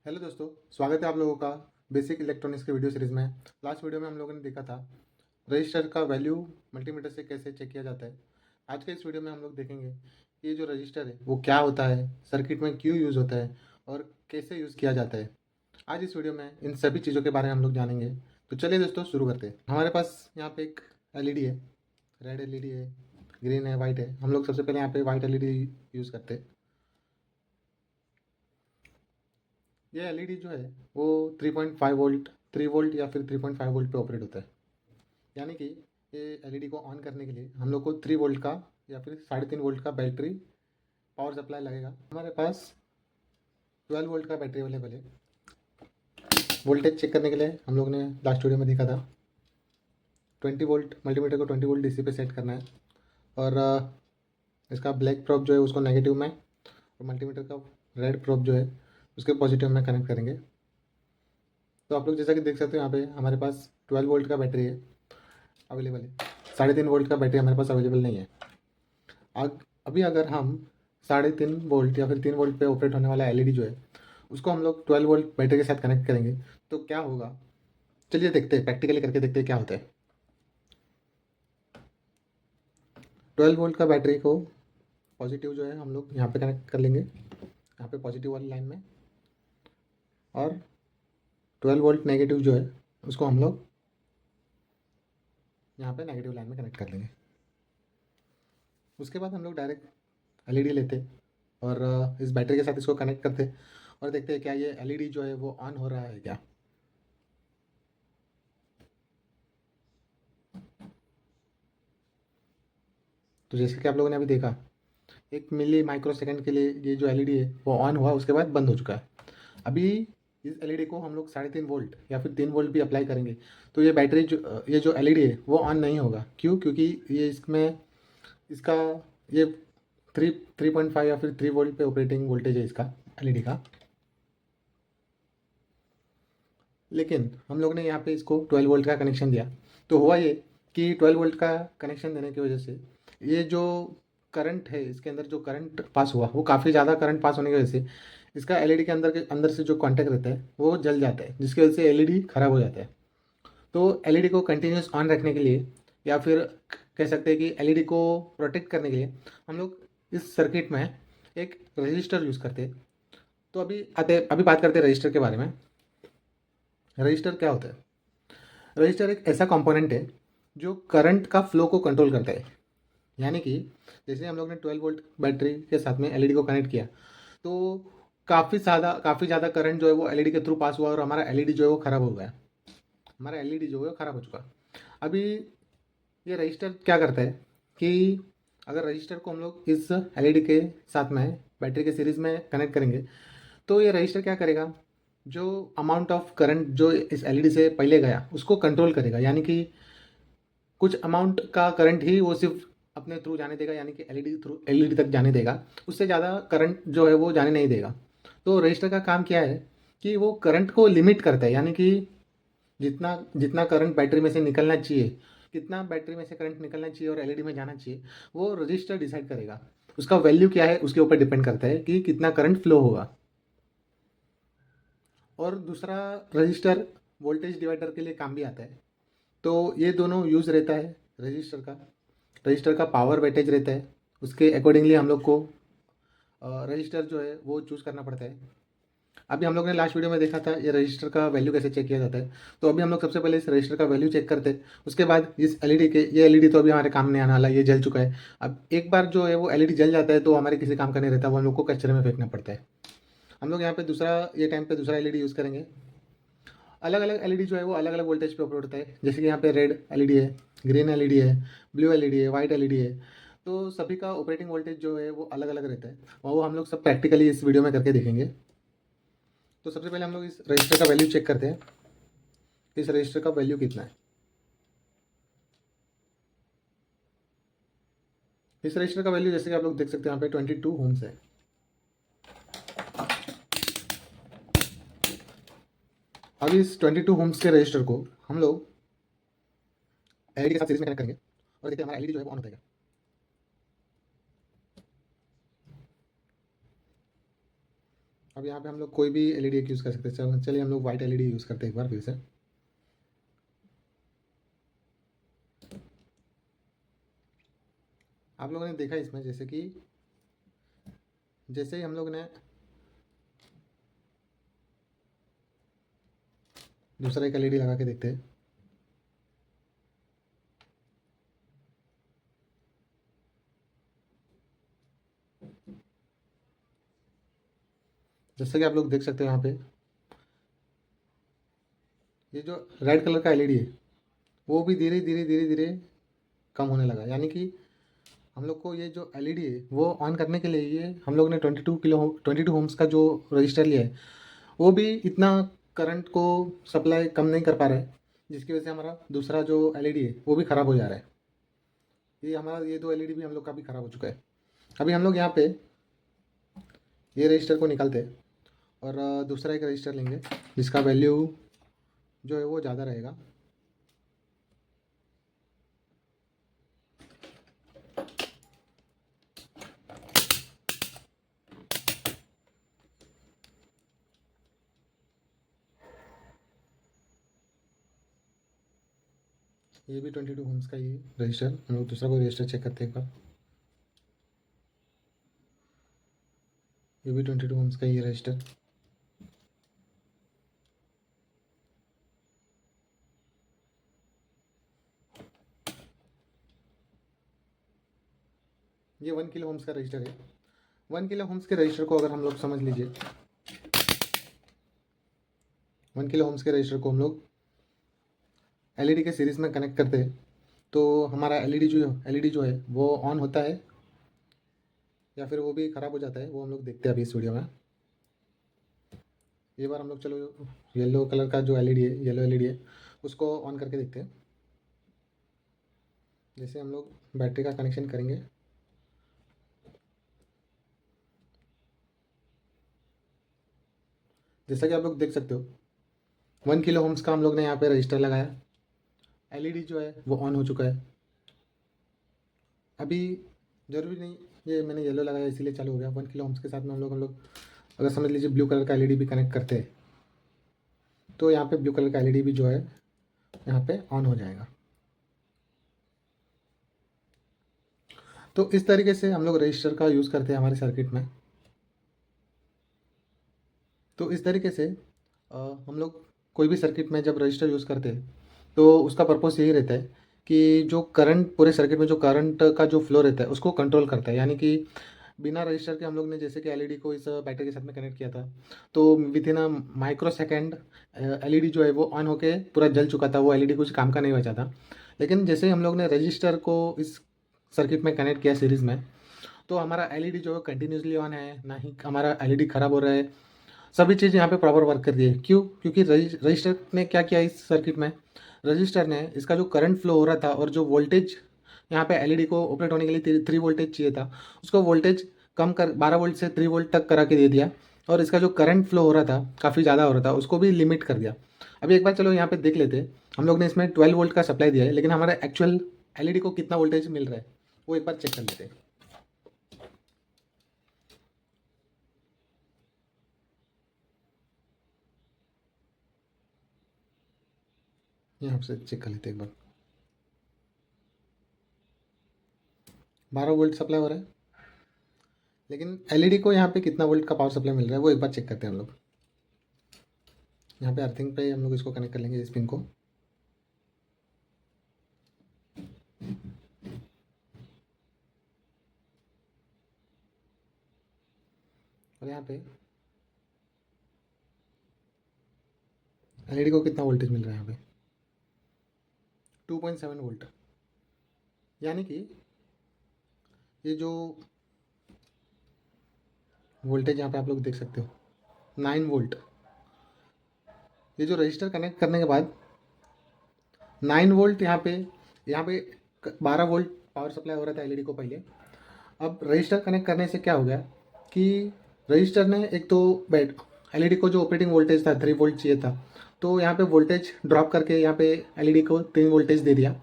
Hello दोस्तों, स्वागत है आप लोगों का बेसिक इलेक्ट्रॉनिक्स के वीडियो सीरीज़ में। लास्ट वीडियो में हम लोगों ने देखा था रजिस्टर का वैल्यू मल्टीमीटर से कैसे चेक किया जाता है। आज के इस वीडियो में हम लोग देखेंगे कि ये जो रजिस्टर है वो क्या होता है, सर्किट में क्यों यूज़ होता है और कैसे यूज़ किया जाता है। आज इस वीडियो में इन सभी चीज़ों के बारे में हम लोग जानेंगे। तो चलिए दोस्तों शुरू करते हैं। हमारे पास यहाँ पे एक एलईडी है, रेड एलईडी है, ग्रीन है, वाइट है। हम लोग सबसे पहले यहाँ पे वाइट एलईडी यूज़ करते हैं। ये एलईडी जो है वो 3.5 वोल्ट, 3 वोल्ट या फिर 3.5 वोल्ट पे ऑपरेट होता है। यानी कि ये एलईडी को ऑन करने के लिए हम लोग को 3 वोल्ट का या फिर 3.5 वोल्ट का बैटरी पावर सप्लाई लगेगा। हमारे पास 12 वोल्ट का बैटरी अवेलेबल है। वोल्टेज चेक करने के लिए हम लोग ने लास्ट वीडियो में देखा था 20 वोल्ट, मल्टीमीटर को 20 वोल्ट डीसी पे सेट करना है और इसका ब्लैक प्रोब जो है उसको नेगेटिव में और मल्टीमीटर का रेड प्रोब जो है उसके पॉजिटिव में कनेक्ट करेंगे। तो आप लोग जैसा कि देख सकते हो यहाँ पे हमारे पास 12 वोल्ट का बैटरी है अवेलेबल है। 3.5 वोल्ट का बैटरी हमारे पास अवेलेबल नहीं है। अभी अगर हम 3.5 वोल्ट या फिर 3 वोल्ट पे ऑपरेट होने वाला एलईडी जो है उसको हम लोग 12 वोल्ट बैटरी के साथ कनेक्ट करेंगे तो क्या होगा, चलिए देखते हैं, प्रैक्टिकली करके देखते हैं क्या होता है। 12 वोल्ट का बैटरी को पॉजिटिव जो है हम लोग यहाँ पे कनेक्ट कर लेंगे, यहाँ पे पॉजिटिव वाली लाइन में, और 12 वोल्ट नेगेटिव जो है उसको हम लोग यहाँ पे नेगेटिव लाइन में कनेक्ट कर लेंगे। उसके बाद हम लोग डायरेक्ट एलईडी लेते और इस बैटरी के साथ इसको कनेक्ट करते और देखते हैं क्या ये एलईडी जो है वो ऑन हो रहा है क्या। तो जैसे कि आप लोगों ने अभी देखा 1 मिली माइक्रो सेकेंड के लिए ये जो एलईडी है वो ऑन हुआ, उसके बाद बंद हो चुका है। अभी इस एलईडी को हम लोग 3.5 वोल्ट या फिर 3 वोल्ट भी अप्लाई करेंगे तो ये बैटरी जो ये जो एलईडी है वो ऑन नहीं होगा। क्यों? क्योंकि ये इसमें इसका ये 3.5 या फिर 3 वोल्ट पे ऑपरेटिंग वोल्टेज है इसका एलईडी का। लेकिन हम लोग ने यहाँ पे इसको 12 वोल्ट का कनेक्शन दिया तो हुआ ये कि 12 वोल्ट का कनेक्शन देने की वजह से ये जो करंट है, इसके अंदर जो करंट पास हुआ वो काफ़ी ज़्यादा करंट पास होने की वजह से इसका एलईडी के अंदर से जो कॉन्टैक्ट रहता है वो जल जाता है, जिसकी वजह से एलईडी ख़राब हो जाता है। तो एलईडी को कंटिन्यूस ऑन रखने के लिए या फिर कह सकते हैं कि एलईडी को प्रोटेक्ट करने के लिए हम लोग इस सर्किट में एक रजिस्टर यूज़ करते हैं। तो अभी बात करते हैं रजिस्टर के बारे में। रजिस्टर क्या होता है? रजिस्टर एक ऐसा कंपोनेंट है जो करंट का फ्लो को कंट्रोल करता है। यानी कि जैसे हम लोग ने 12 वोल्ट बैटरी के साथ में एलईडी को कनेक्ट किया तो काफ़ी ज़्यादा करंट जो है वो एलईडी के थ्रू पास हुआ और हमारा एलईडी जो है वो ख़राब हो गया, हमारा एलईडी जो है वो ख़राब हो चुका। अभी ये रजिस्टर क्या करता है कि अगर रजिस्टर को हम लोग इस एलईडी के साथ में बैटरी के सीरीज़ में कनेक्ट करेंगे तो ये रजिस्टर क्या करेगा, जो अमाउंट ऑफ करंट जो इस एलईडी से पहले गया उसको कंट्रोल करेगा। यानी कि कुछ अमाउंट का करंट ही वो सिर्फ अपने थ्रू जाने देगा, यानी कि एलईडी तक जाने देगा, उससे ज़्यादा करंट जो है वो जाने नहीं देगा। तो रजिस्टर का काम क्या है कि वो करंट को लिमिट करता है। यानी कि जितना जितना करंट बैटरी में से निकलना चाहिए, कितना बैटरी में से करंट निकलना चाहिए और एलईडी में जाना चाहिए, वो रजिस्टर डिसाइड करेगा। उसका वैल्यू क्या है उसके ऊपर डिपेंड करता है कि कितना करंट फ्लो होगा। और दूसरा, रजिस्टर वोल्टेज डिवाइडर के लिए काम भी आता है। तो ये दोनों यूज़ रहता है रजिस्टर का पावर वेटेज रहता है, उसके अकॉर्डिंगली हम लोग को रजिस्टर जो है वो चूज़ करना पड़ता है। अभी हम लोग ने लास्ट वीडियो में देखा था ये रजिस्टर का वैल्यू कैसे चेक किया जाता है। तो अभी हम लोग सबसे पहले इस रजिस्टर का वैल्यू चेक करते हैं। उसके बाद इस एलईडी के, ये एलईडी तो अभी हमारे काम नहीं आने वाला, ये जल चुका है। अब एक बार जो है वो एलईडी जल जाता है तो हमारे किसी काम का नहीं रहता, वो हम लोग को कचरे में फेंकना पड़ता है। हम लोग यहाँ पे ये टाइम पे दूसरा एलईडी यूज़ करेंगे। अलग अलग एलईडी जो है वो अलग अलग वोल्टेज पे ऑपरेट होता है। जैसे कि यहाँ पे रेड एलईडी है, ग्रीन एलईडी है, ब्लू एलईडी है, वाइट एलईडी है। तो सभी का ऑपरेटिंग वोल्टेज जो है वो अलग अलग रहता है और वो हम लोग सब प्रैक्टिकली इस वीडियो में करके देखेंगे। तो सबसे पहले हम लोग इस रजिस्टर का वैल्यू चेक करते हैं, इस रजिस्टर का वैल्यू कितना है। इस रजिस्टर का वैल्यू जैसे कि आप लोग देख सकते हैं यहाँ पे 22 ओम्स है। अब इस 22 ओम्स के रजिस्टर को हम लोग एलईडी के साथ सीरीज में कनेक्ट करेंगे और देखते हैं हमारा एलईडी जो है वो ऑन होता है क्या। अब यहाँ पे हम लोग कोई भी एलईडी एक यूज़ कर सकते हैं। चलिए हम लोग वाइट एलईडी यूज़ करते हैं एक बार फिर से। आप लोगों ने देखा इसमें जैसे ही हम लोग ने दूसरा एक एलईडी लगा के देखते हैं। जैसे कि आप लोग देख सकते हो यहाँ पे ये जो रेड कलर का एलईडी है वो भी धीरे धीरे धीरे धीरे कम होने लगा। यानी कि हम लोग को ये जो एलईडी है वो ऑन करने के लिए ये हम लोग ने 22 होम्स का जो रजिस्टर लिया है वो भी इतना करंट को सप्लाई कम नहीं कर पा रहा है, जिसकी वजह से हमारा दूसरा जो एलईडी है वो भी ख़राब हो जा रहा है। ये दो एलईडी भी हम लोग का भी ख़राब हो चुका है। अभी हम लोग यहाँ पे ये रजिस्टर को निकालते हैं और दूसरा एक रजिस्टर लेंगे जिसका वैल्यू जो है वो ज़्यादा रहेगा। ये भी 22 होम्स का ही रजिस्टर। हम लोग दूसरा कोई रजिस्टर चेक करते हैं एक बार। ये भी 22 होम्स का ही रजिस्टर। ये 1 किलो होम्स का रजिस्टर है। 1 किलो होम्स के रजिस्टर को अगर हम लोग समझ लीजिए, 1 किलो होम्स के रजिस्टर को हम लोग एलईडी के सीरीज़ में कनेक्ट करते हैं तो हमारा एलईडी जो है वो ऑन होता है या फिर वो भी ख़राब हो जाता है, वो हम लोग देखते हैं अभी इस वीडियो में। ये बार हम लोग चलो येलो कलर का जो एलईडी है, येलो एलईडी है, उसको ऑन करके देखते हैं। जैसे हम लोग बैटरी का कनेक्शन करेंगे जैसा कि आप लोग देख सकते हो 1 किलो होम्स का हम लोग ने यहाँ पे रजिस्टर लगाया, एलईडी जो है वो ऑन हो चुका है। अभी ज़रूरी नहीं ये मैंने येलो लगाया इसीलिए चालू हो गया। 1 किलो ओम्स के साथ में हम लोग अगर समझ लीजिए ब्लू कलर का एलईडी भी कनेक्ट करते हैं तो यहाँ पे ब्लू कलर का एलईडी भी जो है यहाँ पे ऑन हो जाएगा। तो इस तरीके से हम लोग रजिस्टर का यूज़ करते हैं हमारे सर्किट में। तो इस तरीके से हम लोग कोई भी सर्किट में जब रजिस्टर यूज़ करते हैं तो उसका पर्पस यही रहता है कि जो करंट पूरे सर्किट में जो करंट का जो फ्लो रहता है उसको कंट्रोल करता है। यानी कि बिना रजिस्टर के हम लोग ने जैसे कि एलईडी को इस बैटरी के साथ में कनेक्ट किया था तो with in a micro second LED जो है वो ऑन होके पूरा जल चुका था, वो एलईडी कुछ काम का नहीं बचा था। लेकिन जैसे ही हम लोग ने रजिस्टर को इस सर्किट में कनेक्ट किया सीरीज़ में तो हमारा एलईडी जो है कंटिन्यूसली ऑन है, ना ही हमारा एलईडी ख़राब हो रहा है। सभी चीज़ यहाँ पे प्रॉपर वर्क कर रही है। क्यों? क्योंकि रजिस्टर ने क्या किया इस सर्किट में, रजिस्टर ने इसका जो करंट फ्लो हो रहा था और जो वोल्टेज यहाँ पे एलईडी को ऑपरेट होने के लिए 3 वोल्टेज चाहिए था उसको वोल्टेज कम कर 12 वोल्ट से 3 वोल्ट तक करा के दे दिया। और इसका जो करंट फ्लो हो रहा था काफ़ी ज़्यादा हो रहा था उसको भी लिमिट कर दिया। अभी एक बार चलो यहाँ पे देख लेते हैं। हम लोग ने इसमें 12 वोल्ट का सप्लाई दिया है लेकिन हमारा एक्चुअल एलईडी को कितना वोल्टेज मिल रहा है वो एक बार चेक कर लेते हैं। यहाँ से चेक कर लेते हैं एक बार। 12 वोल्ट सप्लाई हो रहा है लेकिन एलईडी को यहाँ पे कितना वोल्ट का पावर सप्लाई मिल रहा है वो एक बार चेक करते हैं हम लोग। यहाँ पे अर्थिंग पे हम लोग इसको कनेक्ट कर लेंगे इस पिन को। और यहाँ पे एलईडी को कितना वोल्टेज मिल रहा है यहाँ पे 2.7 वोल्ट। यानी कि ये जो वोल्टेज यहाँ पे आप लोग देख सकते हो 9 वोल्ट, ये जो रजिस्टर कनेक्ट करने के बाद 9 वोल्ट यहाँ पे 12 वोल्ट पावर सप्लाई हो रहा था एलईडी को पहले। अब रजिस्टर कनेक्ट करने से क्या हो गया कि रजिस्टर ने एक तो एलईडी को जो ऑपरेटिंग वोल्टेज था 3 वोल्ट चाहिए था तो यहाँ पे वोल्टेज ड्रॉप करके यहाँ पे एलईडी को 3 वोल्टेज दे दिया।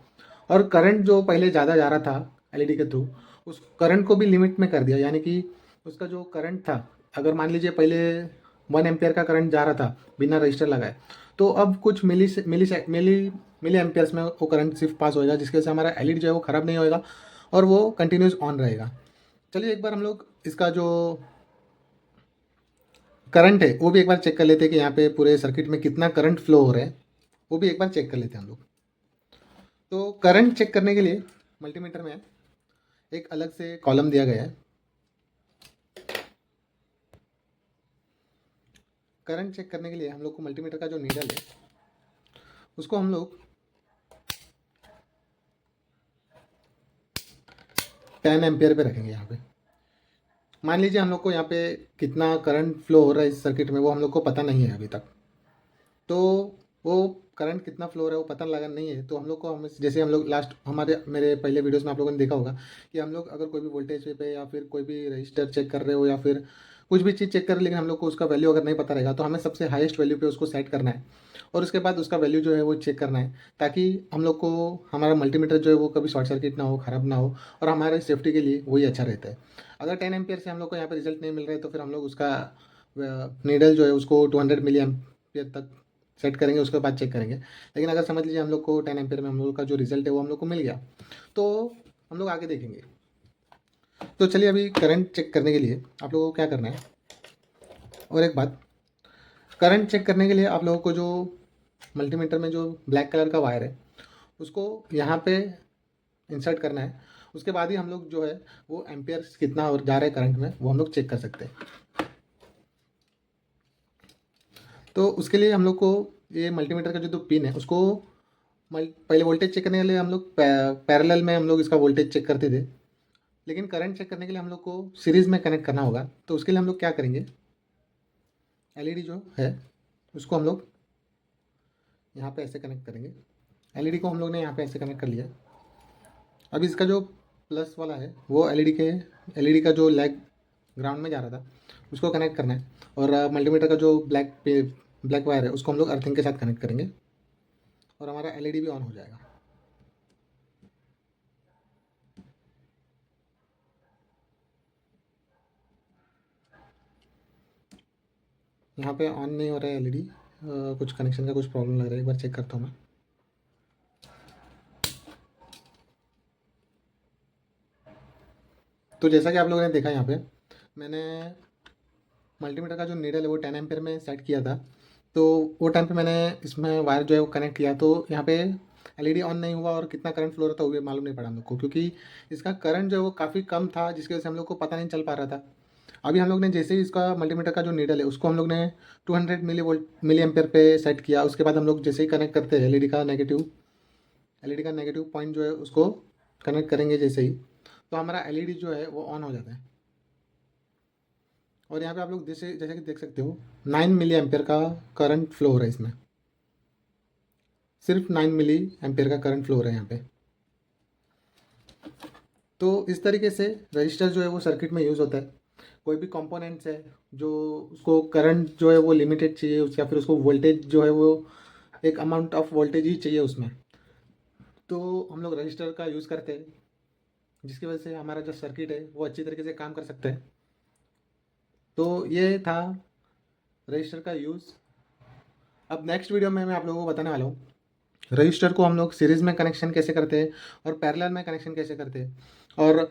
और करंट जो पहले ज़्यादा जा रहा था एलईडी के थ्रू उस करंट को भी लिमिट में कर दिया। यानी कि उसका जो करंट था, अगर मान लीजिए पहले 1 एम्पियर का करंट जा रहा था बिना रजिस्टर लगाए, तो अब कुछ मिली एम्पियर्स में वो करंट सिर्फ पास होएगा, जिसकी वजह से हमारा एलईडी जो है वो ख़राब नहीं होएगा और वो कंटिन्यूस ऑन रहेगा। चलिए एक बार हम लोग इसका जो करंट है वो भी एक बार चेक कर लेते हैं कि यहाँ पे पूरे सर्किट में कितना करंट फ्लो हो रहा है, वो भी एक बार चेक कर लेते हैं हम लोग। तो करंट चेक करने के लिए मल्टीमीटर में एक अलग से कॉलम दिया गया है। करंट चेक करने के लिए हम लोग को मल्टीमीटर का जो नीडल है उसको हम लोग 10 एम्पियर पे रखेंगे। यहाँ पे मान लीजिए हम लोग को यहाँ पे कितना करंट फ्लो हो रहा है इस सर्किट में वो हम लोग को पता नहीं है अभी तक, तो वो करंट कितना फ्लो हो रहा है वो पता लगा नहीं है, तो हम लोग को जैसे हम लोग लास्ट मेरे पहले वीडियोस में आप लोगों ने देखा होगा कि हम लोग अगर कोई भी वोल्टेज पे या फिर कोई भी रजिस्टर चेक कर रहे हो या फिर कुछ भी चीज़ चेक कर रहे, लेकिन हम लोग को उसका वैल्यू अगर नहीं पता रहेगा तो हमें सबसे हाईएस्ट वैल्यू पे उसको सेट करना है और उसके बाद उसका वैल्यू जो है वो चेक करना है, ताकि हम लोग को हमारा मल्टीमीटर जो है वो कभी शॉर्ट सर्किट ना हो, ख़राब ना हो, और हमारे सेफ्टी के लिए वही अच्छा रहता है। अगर 10 एम्पियर से हम लोग को यहाँ पे रिजल्ट नहीं मिल रहा है तो फिर हम लोग उसका नीडल जो है उसको 200 मिली एम्पियर तक सेट करेंगे, उसके बाद चेक करेंगे। लेकिन अगर समझ लीजिए हम लोग को 10 एम्पियर में हम लोग का जो रिजल्ट है वो हम लोग को मिल गया, तो हम लोग आगे देखेंगे। तो चलिए अभी करंट चेक करने के लिए आप लोगों को क्या करना है, और एक बात, करंट चेक करने के लिए आप लोगों को जो मल्टीमीटर में जो ब्लैक कलर का वायर है उसको यहाँ पे इंसर्ट करना है। उसके बाद ही हम लोग जो है वो एम्पियर कितना और जा रहा है करंट में वो हम लोग चेक कर सकते हैं। तो उसके लिए हम लोग को ये मल्टीमीटर का जो दो पिन है उसको पहले वोल्टेज चेक करने के लिए हम लोग पैरेलल में हम लोग इसका वोल्टेज चेक करते थे, लेकिन करंट चेक करने के लिए हम लोग को सीरीज़ में कनेक्ट करना होगा। तो उसके लिए हम लोग क्या करेंगे, एलईडी जो है उसको हम लोग यहाँ पे ऐसे कनेक्ट करेंगे। एलईडी को हम लोग ने यहाँ पे ऐसे कनेक्ट कर लिया। अब इसका जो प्लस वाला है वो एलईडी का जो लैग ग्राउंड में जा रहा था उसको कनेक्ट करना है, और मल्टीमीटर का जो ब्लैक वायर है उसको हम लोग अर्थिंग के साथ कनेक्ट करेंगे और हमारा एलईडी भी ऑन हो जाएगा। यहाँ पे ऑन नहीं हो रहा है एलईडी, कुछ कनेक्शन का कुछ प्रॉब्लम लग रहा है, एक बार चेक करता हूँ मैं। तो जैसा कि आप लोगों ने देखा यहाँ पे मैंने मल्टीमीटर का जो नीडल है वो 10 एम्पियर में सेट किया था, तो वो टाइम पे मैंने इसमें वायर जो है वो कनेक्ट किया, तो यहाँ पे एलईडी ऑन नहीं हुआ और कितना करंट फ्लो रहा था वो भी मालूम नहीं पड़ा हम लोग को, क्योंकि इसका करंट जो है वो काफ़ी कम था, जिसकी वजह से हम लोग को पता नहीं चल पा रहा था। अभी हम लोग ने जैसे ही इसका मल्टीमीटर का जो नीडल है उसको हम लोग ने 200 मिली एम्पियर पे सेट किया, उसके बाद हम लोग जैसे ही कनेक्ट करते हैं एलईडी का नेगेटिव पॉइंट जो है उसको कनेक्ट करेंगे जैसे ही, तो हमारा एलईडी जो है वो ऑन हो जाता है। और यहाँ पे आप लोग जैसे कि देख सकते हो 9 मिली एम्पियर का करंट फ्लो हो रहा है इसमें, सिर्फ 9 मिली एम्पियर का करंट फ्लो हो रहा है यहाँ पे। तो इस तरीके से रजिस्टर जो है वो सर्किट में यूज़ होता है। कोई भी कंपोनेंट्स है जो उसको करंट जो है वो लिमिटेड चाहिए या फिर उसको वोल्टेज जो है वो एक अमाउंट ऑफ वोल्टेज ही चाहिए उसमें, तो हम लोग रजिस्टर का यूज़ करते हैं, जिसकी वजह से हमारा जो सर्किट है वो अच्छी तरीके से काम कर सकता है। तो ये था रजिस्टर का यूज़। अब नेक्स्ट वीडियो में मैं आप लोगों को बताने वाला हूँ रजिस्टर को हम लोग सीरीज़ में कनेक्शन कैसे करते हैं और पैरेलल में कनेक्शन कैसे करते हैं, और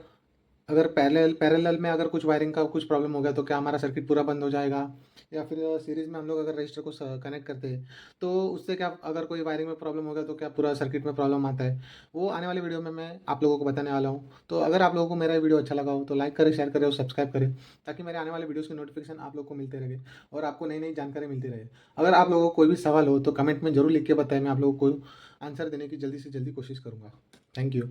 अगर पैरेलल में अगर कुछ वायरिंग का कुछ प्रॉब्लम हो गया तो क्या हमारा सर्किट पूरा बंद हो जाएगा, या फिर सीरीज़ में हम लोग अगर रजिस्टर को कनेक्ट करते हैं तो उससे क्या अगर कोई वायरिंग में प्रॉब्लम हो गया तो क्या पूरा सर्किट में प्रॉब्लम आता है, वो आने वाली वीडियो में मैं आप लोगों को बताने वाला हूँ। तो अगर आप लोगों को मेरा वीडियो अच्छा लगा हो तो लाइक करें, शेयर करें और सब्सक्राइब करें, ताकि मेरे आने वाले वीडियोज़ की नोटिफिकेशन आप लोग को मिलते रहे और आपको नई नई जानकारी मिलती रहे। अगर आप लोगों को कोई भी सवाल हो तो कमेंट में ज़रूर लिख के बताएं, मैं आप लोगों को आंसर देने की जल्दी से जल्दी कोशिश करूँगा। Thank you.